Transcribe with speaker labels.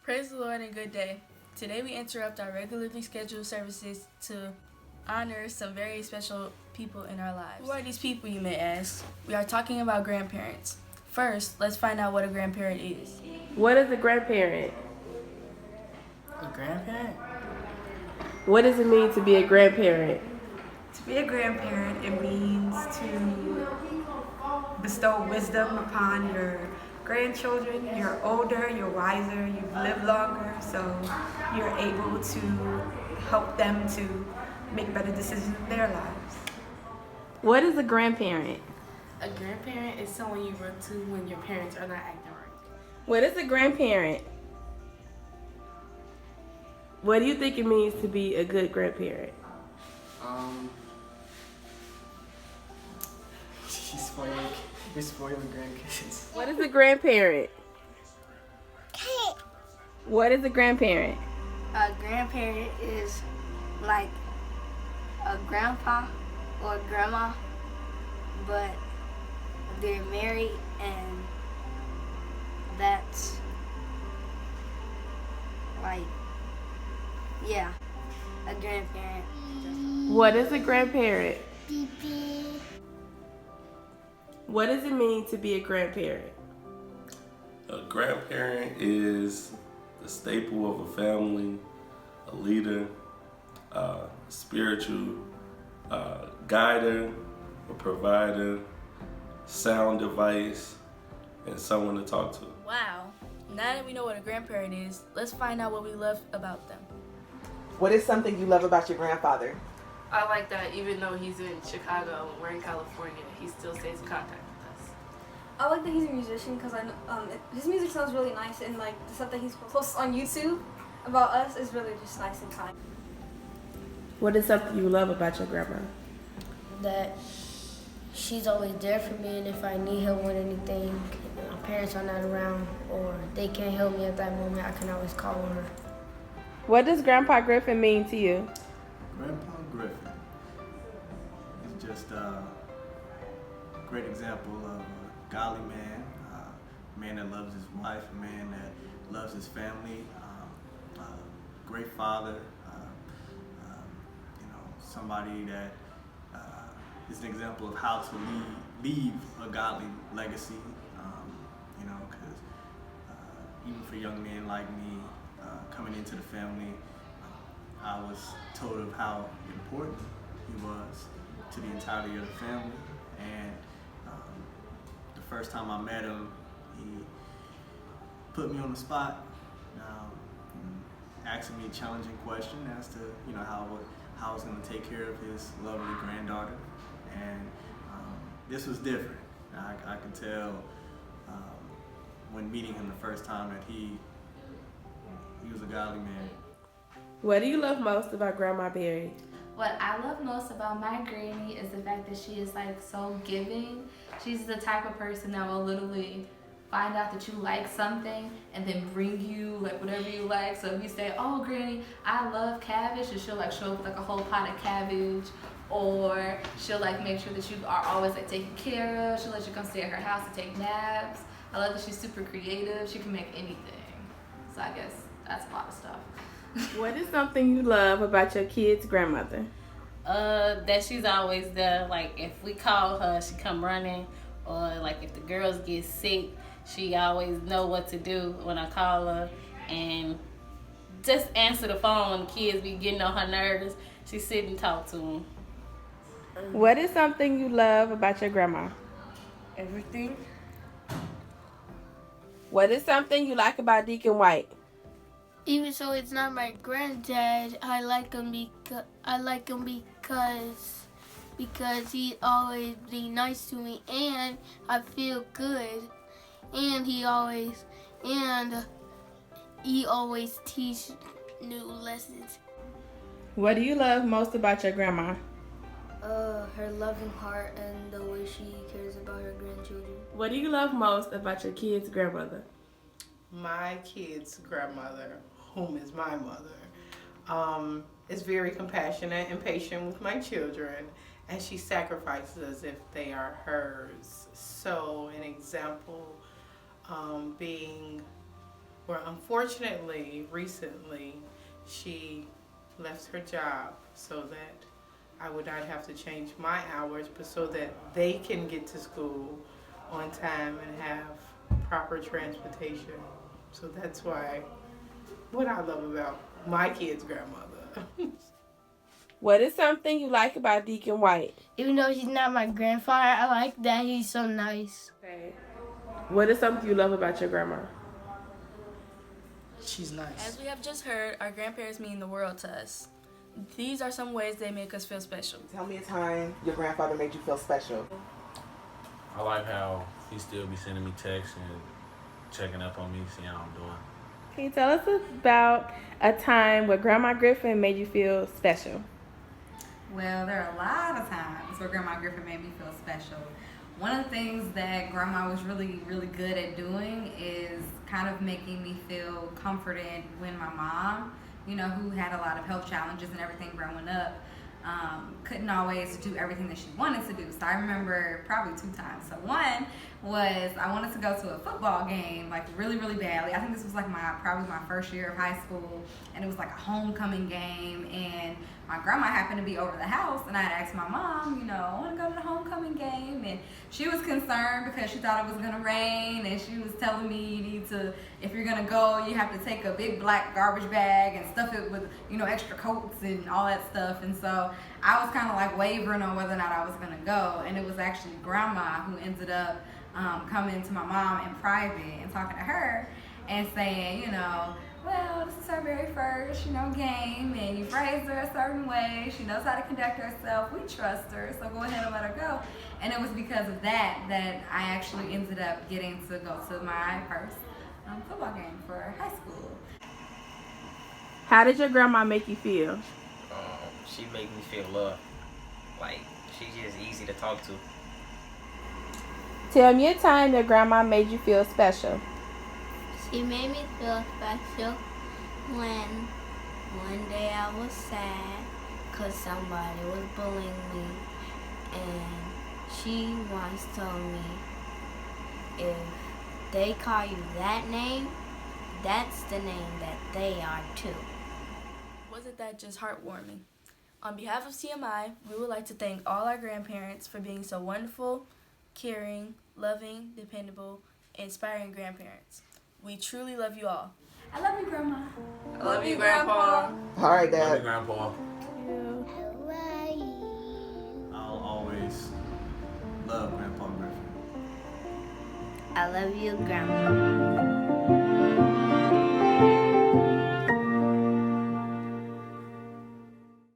Speaker 1: Praise the Lord and good day. Today we interrupt our regularly scheduled services to honor some very special people in our lives. Who are these people, you may ask? We are talking about grandparents. First, let's find out what a grandparent is.
Speaker 2: What is a grandparent?
Speaker 3: A grandparent?
Speaker 2: What does it mean to be a grandparent?
Speaker 4: To be a grandparent, it means to bestow wisdom upon your grandchildren. You're older, you're wiser, you've lived longer, so you're able to help them to make better decisions in their lives.
Speaker 2: What is a grandparent?
Speaker 5: A grandparent is someone you run to when your parents are not acting right.
Speaker 2: What is a grandparent? What do you think it means to be a good grandparent?
Speaker 3: You're spoiling grandkids.
Speaker 2: What is a grandparent? What is a grandparent?
Speaker 6: A grandparent is like a grandpa or a grandma, but they're married, and that's like, yeah, a grandparent.
Speaker 2: What is a grandparent? What does it mean to be a grandparent?
Speaker 7: A grandparent is the staple of a family, a leader, a spiritual guider, a provider, sound device, and someone to talk to.
Speaker 1: Wow. Now that we know what a grandparent is, let's find out what we love about them.
Speaker 8: What is something you love about your grandfather?
Speaker 5: I like that even though he's in Chicago and we're in California, he still stays in contact with us.
Speaker 9: I like that he's a musician because his music sounds really nice, and like the stuff that he's posts on YouTube about us is really just nice and kind.
Speaker 2: What is something you love about your grandma?
Speaker 10: That she's always there for me, and if I need help with anything, my parents are not around or they can't help me at that moment, I can always call on her.
Speaker 2: What does Grandpa Griffin mean to you?
Speaker 11: Grandpa Griffin is just a great example of a godly man, a man that loves his wife, a man that loves his family, a great father, somebody that is an example of how to leave a godly legacy, because even for young men like me coming into the family, I was told of how important he was to the entirety of the family, and the first time I met him, he put me on the spot, asking me a challenging question as to how I was going to take care of his lovely granddaughter, and this was different. I could tell when meeting him the first time that he was a godly man.
Speaker 2: What do you love most about Grandma Berry?
Speaker 12: What I love most about my granny is the fact that she is like so giving. She's the type of person that will literally find out that you like something and then bring you like whatever you like. So if you say, "Oh, Granny, I love cabbage," and she'll like show up with like a whole pot of cabbage, or she'll like make sure that you are always like taken care of. She'll let you come stay at her house and take naps. I love that she's super creative. She can make anything. So I guess that's a lot of stuff.
Speaker 2: What is something you love about your kid's grandmother?
Speaker 13: That she's always there. Like if we call her, she come running, or like if the girls get sick, she always know what to do when I call her, and just answer the phone when the kids be getting on her nerves. She sit and talk to them.
Speaker 2: What is something you love about your grandma?
Speaker 5: Everything.
Speaker 2: What is something you like about Deacon White?
Speaker 14: Even though it's not my granddad, I like him because he always be nice to me, and I feel good, and he always teach new lessons.
Speaker 2: What do you love most about your grandma?
Speaker 10: Her loving heart and the way she cares about her grandchildren.
Speaker 2: What do you love most about your kid's grandmother?
Speaker 15: My kid's grandmother, whom is my mother, is very compassionate and patient with my children, and she sacrifices as if they are hers. So an example being Well, unfortunately, recently, she left her job so that I would not have to change my hours, but so that they can get to school on time and have proper transportation. So that's what I love about my kid's grandmother.
Speaker 2: What is something you like about Deacon White?
Speaker 14: Even though he's not my grandfather, I like that he's so nice.
Speaker 2: Okay. What is something you love about your grandma?
Speaker 3: She's nice.
Speaker 1: As we have just heard, our grandparents mean the world to us. These are some ways they make us feel special.
Speaker 8: Tell me a time your grandfather made you feel special.
Speaker 16: I like how he still be sending me texts and checking up on me, seeing how I'm doing.
Speaker 2: Can you tell us about a time where Grandma Griffin made you feel special?
Speaker 17: Well, there are a lot of times where Grandma Griffin made me feel special. One of the things that Grandma was really, really good at doing is kind of making me feel comforted when my mom, who had a lot of health challenges and everything growing up, couldn't always do everything that she wanted to do. So I remember probably 2 times. So one was I wanted to go to a football game, like really, really badly. I think this was like probably my first year of high school, and it was like a homecoming game, and my grandma happened to be over the house, and I had asked my mom, I want to go to the homecoming game, and she was concerned because she thought it was gonna rain, and she was telling me you need to, if you're gonna go, you have to take a big black garbage bag and stuff it with, extra coats and all that stuff. And so I was kind of like wavering on whether or not I was gonna go, and it was actually Grandma who ended up coming to my mom in private and talking to her and saying, well, this is her very first, game, and you've raised her a certain way. She knows how to conduct herself. We trust her, so go ahead and let her go. And it was because of that I actually ended up getting to go to my first football game for high school.
Speaker 2: How did your grandma make you feel?
Speaker 18: She made me feel loved. Like, she's just easy to talk to.
Speaker 2: Tell me a time your grandma made you feel special.
Speaker 14: She made me feel special when one day I was sad because somebody was bullying me, and she once told me, if they call you that name, that's the name that they are too.
Speaker 1: Wasn't that just heartwarming? On behalf of CMI, we would like to thank all our grandparents for being so wonderful, caring, loving, dependable, and inspiring grandparents. We truly love you all.
Speaker 9: I love you, Grandma.
Speaker 5: I love you, Grandpa.
Speaker 8: All right, Dad.
Speaker 16: Love you, Grandpa.
Speaker 11: I'll always love Grandpa Griffin.
Speaker 14: I love you, Grandma.